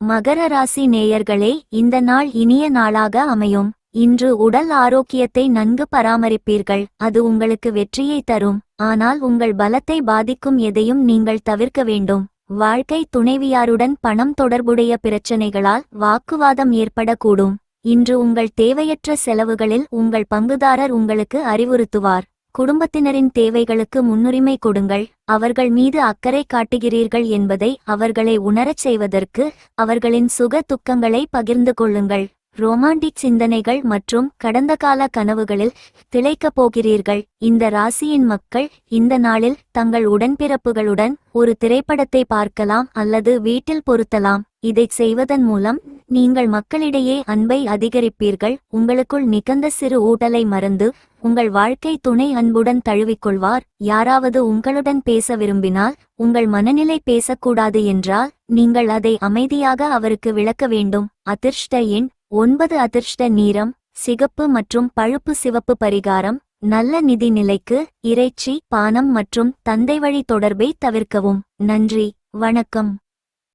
மகர ராசி நேயர்களே, இந்த நாள் இனிய நாளாக அமையும். இன்று உடல் ஆரோக்கியத்தை நன்கு பராமரிப்பீர்கள். அது உங்களுக்கு வெற்றியை தரும். ஆனால் உங்கள் பலத்தை பாதிக்கும் எதையும் நீங்கள் தவிர்க்க வேண்டும். வாழ்க்கை துணைவியாருடன் பணம் தொடர்புடைய பிரச்சனைகளால் வாக்குவாதம் ஏற்படக்கூடும். இன்று உங்கள் தேவையற்ற செலவுகளில் உங்கள் பங்குதாரர் உங்களுக்கு அறிவுறுத்துவார். குடும்பத்தினரின் தேவைகளுக்கு முன்னுரிமை கொடுங்கள். அவர்கள் மீது அக்கறை காட்டுகிறீர்கள் என்பதை அவர்களை உணரச் செய்வதற்கு அவர்களின் சுக துக்கங்களை பகிர்ந்து கொள்ளுங்கள். ரொமான்டிக் சிந்தனைகள் மற்றும் கடந்த கால கனவுகளில் திளைக்கப் போகிறீர்கள். இந்த ராசியின் மக்கள் இந்த நாளில் தங்கள் உடன்பிறப்புகளுடன் ஒரு திரைப்படத்தை பார்க்கலாம் அல்லது வீட்டில் பொருத்தலாம். இதைச் செய்வதன் மூலம் நீங்கள் மக்களிடையே அன்பை அதிகரிப்பீர்கள். உங்களுக்குள் நிகழ்ந்த சிறு ஊட்டலை மறந்து உங்கள் வாழ்க்கை துணை அன்புடன் தழுவிக்கொள்வார். யாராவது உங்களுடன் பேச விரும்பினால் உங்கள் மனநிலை பேசக்கூடாது என்றால் நீங்கள் அதை அமைதியாக அவருக்கு விளக்க வேண்டும். அதிர்ஷ்ட எண் 9. அதிர்ஷ்ட நிறம் சிகப்பு மற்றும் பழுப்பு சிவப்பு. பரிகாரம்: நல்ல நிதி நிலைக்கு இறைச்சி, பானம் மற்றும் தந்தை வழி தொடர்பை தவிர்க்கவும். நன்றி, வணக்கம்.